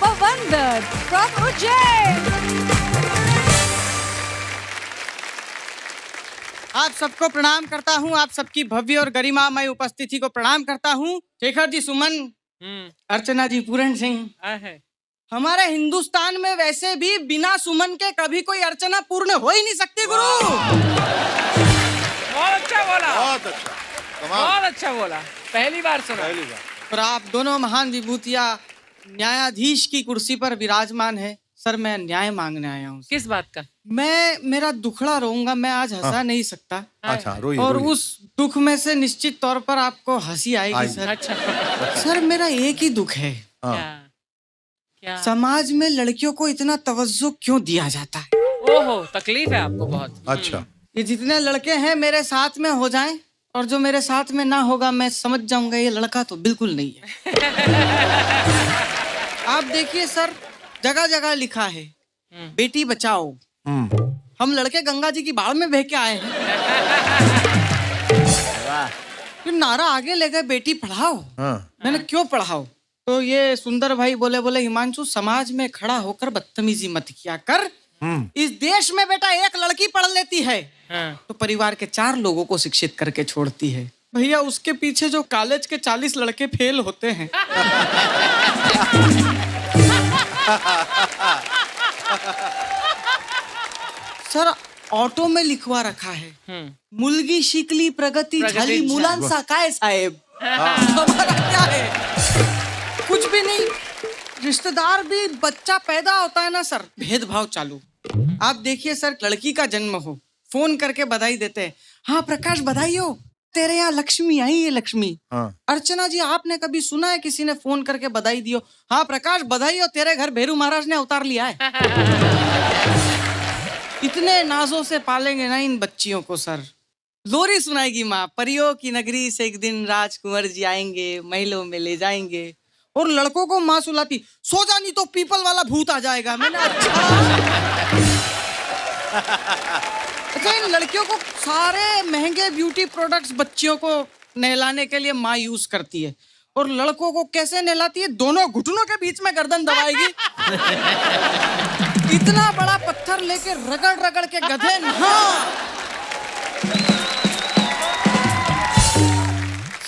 Pawan Dutt from Ujjain. आप सबको प्रणाम करता हूँ। आप सबकी भव्य और गरिमामय उपस्थिति को प्रणाम करता हूँ। शेखर जी, सुमन, अर्चना जी, पूरण सिंह, हमारे हिंदुस्तान में वैसे भी बिना सुमन के कभी कोई अर्चना पूर्ण हो ही नहीं सकती। गुरु बहुत अच्छा बोला, बहुत अच्छा, कमाल। बहुत अच्छा बोला, पहली बार सुना। पहली बार। और आप दोनों महान विभूतियां न्यायाधीश की कुर्सी पर विराजमान है। सर, मैं न्याय मांगने आया हूँ। किस बात का? मेरा दुखड़ा रहूंगा, मैं आज हंसा नहीं सकता। अच्छा, रोइए और रोइए। उस दुख में से निश्चित तौर पर आपको हंसी आएगी सर। अच्छा, सर, मेरा एक ही दुख है, हाँ। क्या? समाज में लड़कियों को इतना तवज्जो क्यों दिया जाता है? ओहो, तकलीफ है आपको बहुत। अच्छा, ये जितने लड़के हैं मेरे साथ में हो जाएं, और जो मेरे साथ में ना होगा मैं समझ जाऊंगा ये लड़का तो बिल्कुल नहीं है। आप देखिए सर, जगह जगह लिखा है बेटी बचाओ। हम लड़के गंगा जी की बाढ़ में बह के आए हैं। फिर नारा आगे ले गए बेटी पढ़ाओ। मैंने क्यों पढ़ाओ? तो ये सुंदर भाई बोले हिमांशु, समाज में खड़ा होकर बदतमीजी मत किया कर। इस देश में बेटा एक लड़की पढ़ लेती है तो परिवार के 4 लोगों को शिक्षित करके छोड़ती है। भैया, उसके पीछे जो कॉलेज के 40 लड़के फेल होते हैं सर, ऑटो में लिखवा रखा है मुलगी शिकली प्रगति झाली मुलांचा काय साहेब। हमारा क्या है? कुछ भी नहीं। रिश्तेदार भी बच्चा पैदा होता है ना सर, भेदभाव चालू। आप देखिए सर, लड़की का जन्म हो, फोन करके बधाई देते हैं। हाँ प्रकाश, बधाई हो, तेरे यहाँ लक्ष्मी आई है लक्ष्मी। अर्चना जी, आपने कभी सुना है किसी ने फोन करके बधाई दियो? हाँ प्रकाश, बधाई हो, तेरे घर भेरू महाराज ने अवतार लिया है। इतने नाजों से पालेंगे ना इन बच्चियों को सर। लोरी सुनाएगी माँ, परियों की नगरी से एक दिन राजकुंवर जी आएंगे, महलों में ले जाएंगे। और लड़कों को माँ सुलाती, सो जा नहीं तो पीपल वाला भूत आ जाएगा। मैंने अच्छा, इन लड़कियों को सारे महंगे ब्यूटी प्रोडक्ट्स बच्चियों को नहलाने के लिए माँ यूज करती है, और लड़कों को कैसे नहलाती है? दोनों घुटनों के बीच में गर्दन दबाएगी। इतना बड़ा पत्थर लेके रगड़ रगड़ के गधे नहा।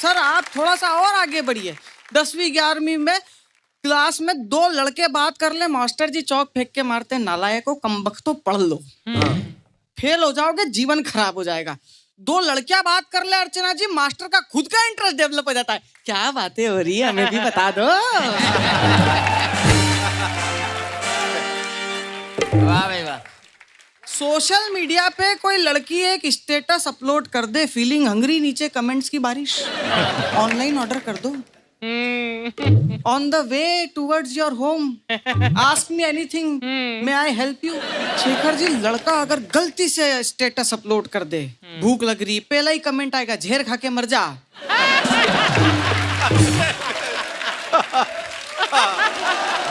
सर, आप थोड़ा सा और आगे बढ़िए। 10वीं 11वीं में क्लास में 2 लड़के बात कर ले, मास्टर जी चौक फेंक के मारते, नालायकों कमबख्तो पढ़ लो, फेल हो जाओगे, जीवन खराब हो जाएगा। 2 लड़कियां बात कर ले अर्चना जी, मास्टर का खुद का इंटरेस्ट डेवलप हो जाता है। क्या बातें हो रही है, हमें भी बता दो। वाह भाई वाह। सोशल मीडिया पे कोई लड़की एक स्टेटस अपलोड कर दे, फीलिंग हंग्री, नीचे कमेंट्स की बारिश, ऑनलाइन ऑर्डर कर दो। On the way towards your home, ask me anything, may I help you. Shekhar ji, लड़का अगर गलती से स्टेटस अपलोड कर दे, भूख लग रही, पहला ही कमेंट आएगा, झेर खा के मर जा।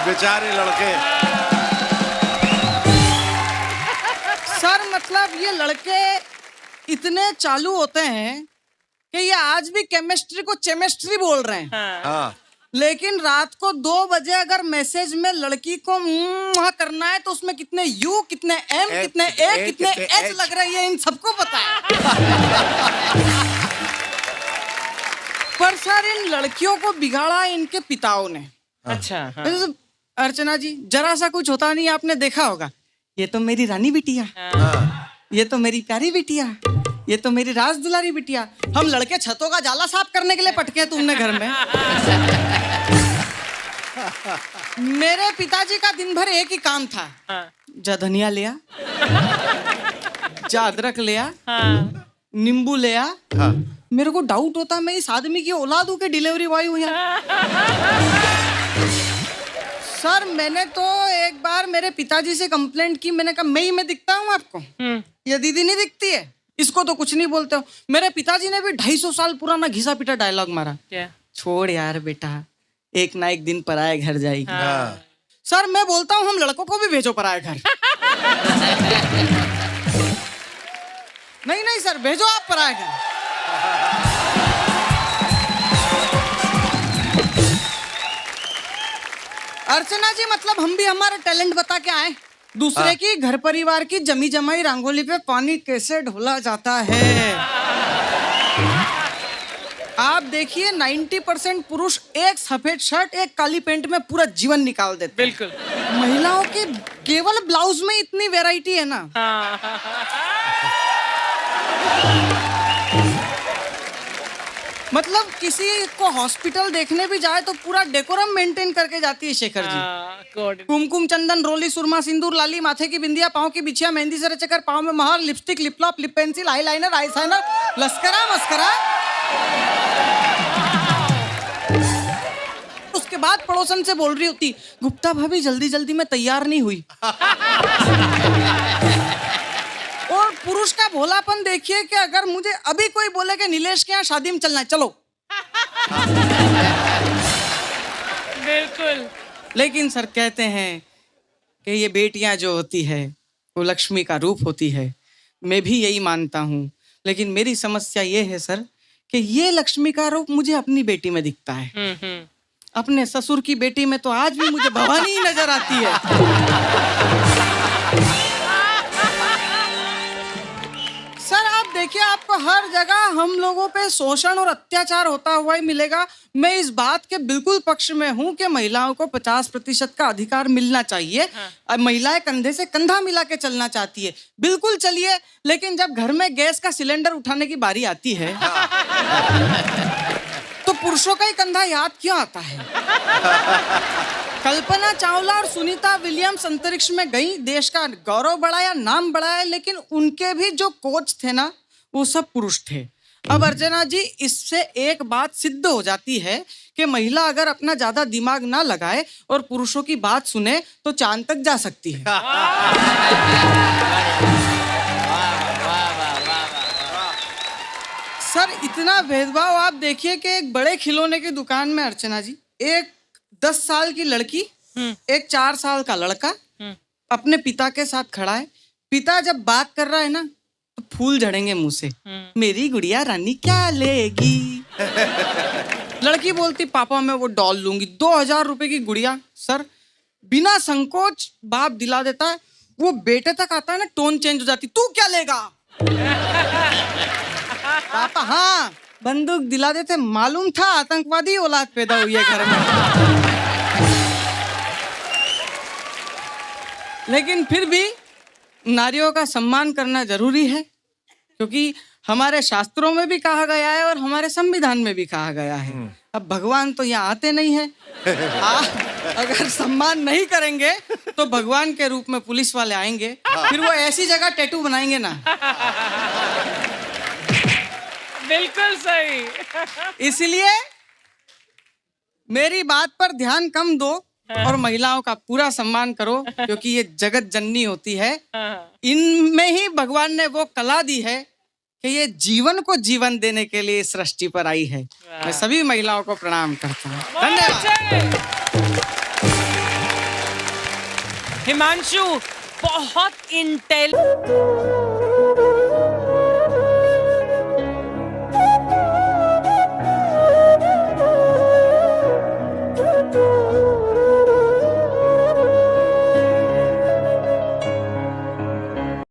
बेचारे लड़के। सर, मतलब ये लड़के इतने चालू होते हैं कि ये आज भी केमिस्ट्री को चेमिस्ट्री बोल रहे हैं। हाँ। लेकिन रात को 2 बजे अगर मैसेज में लड़की को करना है तो उसमें कितने यू, कितने एम, कितने ए, कितने एच लग रही है, इन सबको पता है। पर सर, इन लड़कियों को बिगाड़ा इनके पिताओं ने। अच्छा, हाँ। अर्चना जी, जरा सा कुछ होता नहीं, आपने देखा होगा, ये तो मेरी रानी बिटिया, ये तो मेरी प्यारी बिटिया, ये तो मेरी राज दुलारी बिटिया। हम लड़के छतों का जाला साफ करने के लिए पटके तुमने घर में। मेरे पिताजी का दिन भर एक ही काम था, जा धनिया लिया, जा अदरक लिया, नींबू लिया। मेरे को डाउट होता मैं इस आदमी की औलाद हूं कि डिलीवरी बॉय हूं यहाँ। सर, मैंने तो एक बार मेरे पिताजी से कंप्लेंट की, मैंने कहा मैं दिखता हूँ आपको? ये दीदी नहीं दिखती है, इसको तो कुछ नहीं बोलते हो। मेरे पिताजी ने भी 250 साल पुराना घिसा पीटा डायलॉग मारा, क्या? छोड़ यार बेटा, एक ना एक दिन पराये घर जाएगी। सर, मैं बोलता हूँ हम लड़कों को भी भेजो पराये घर। नहीं सर, भेजो आप पराये घर। अर्चना जी मतलब हम भी हमारा टैलेंट बता के आए। दूसरे की घर परिवार की जमी जमाई रंगोली पे पानी कैसे ढोला जाता है। आप देखिए 90% पुरुष एक सफेद शर्ट एक काली पैंट में पूरा जीवन निकाल देते। बिल्कुल। महिलाओं के केवल ब्लाउज में इतनी वैरायटी है ना। मतलब किसी को हॉस्पिटल देखने भी जाए तो पूरा डेकोरम मेंटेन करके जाती है शेखर जी। कुमकुम चंदन रोली सुरमा सिंदूर लाली माथे की बिंदिया पाँव की बिछिया मेहंदी से रचकर पाँव में महार lipstick lip lop lip pencil eye liner eye shiner लस्करा मस्करा। उसके बाद पड़ोसन से बोल रही होती गुप्ता भाभी जल्दी जल्दी में तैयार नहीं हुई। और पुरुष का भोलापन देखिए कि अगर मुझे अभी कोई बोले कि नीलेश के यहाँ शादी में चलना है चलो। बिल्कुल। लेकिन सर कहते हैं कि ये बेटियां जो होती है वो लक्ष्मी का रूप होती है। मैं भी यही मानता हूँ, लेकिन मेरी समस्या ये है सर कि ये लक्ष्मी का रूप मुझे अपनी बेटी में दिखता है। अपने ससुर की बेटी में तो आज भी मुझे भवानी ही नजर आती है। सर आप देखिए आपको हर जगह हम लोगों पे शोषण और अत्याचार होता हुआ ही मिलेगा। मैं इस बात के बिल्कुल पक्ष में हूँ कि महिलाओं को 50% का अधिकार मिलना चाहिए। अब महिलाएं कंधे से कंधा मिला के चलना चाहती है, बिल्कुल चलिए, लेकिन जब घर में गैस का सिलेंडर उठाने की बारी आती है तो पुरुषों का ही कंधा याद क्यों आता है। कल्पना चावला और सुनीता विलियम्स अंतरिक्ष में गई, देश का गौरव बढ़ाया, नाम बढ़ाया, लेकिन उनके भी जो कोच थे ना वो सब पुरुष थे। अब अर्चना जी इससे एक बात सिद्ध हो जाती है कि महिला अगर अपना ज्यादा दिमाग ना लगाए और पुरुषों की बात सुने तो चांद तक जा सकती है। सर इतना भेदभाव आप देखिए कि एक बड़े खिलौने की दुकान में अर्चना जी एक 10 साल की लड़की एक 4 साल का लड़का अपने पिता के साथ खड़ा है। पिता जब बात कर रहा है ना तो फूल झड़ेंगे मुंह से। मेरी गुड़िया रानी क्या लेगी। लड़की बोलती पापा मैं वो डॉल लूंगी। 2000 रुपए की गुड़िया सर बिना संकोच बाप दिला देता है। वो बेटे तक आता है ना टोन चेंज हो जाती, तू क्या लेगा। पापा हाँ बंदूक दिला देते, मालूम था आतंकवादी औलाद पैदा हुई है घर में। लेकिन फिर भी नारियों का सम्मान करना जरूरी है, क्योंकि हमारे शास्त्रों में भी कहा गया है और हमारे संविधान में भी कहा गया है। अब भगवान तो यहाँ आते नहीं है। अगर सम्मान नहीं करेंगे तो भगवान के रूप में पुलिस वाले आएंगे, फिर वो ऐसी जगह टैटू बनाएंगे ना। बिल्कुल सही। इसलिए मेरी बात पर ध्यान कम दो और महिलाओं का पूरा सम्मान करो, क्योंकि ये जगत जननी होती है। इनमें ही भगवान ने वो कला दी है कि ये जीवन को जीवन देने के लिए सृष्टि पर आई है। मैं सभी महिलाओं को प्रणाम करता हूँ। धन्यवाद। हिमांशु बहुत इंटेल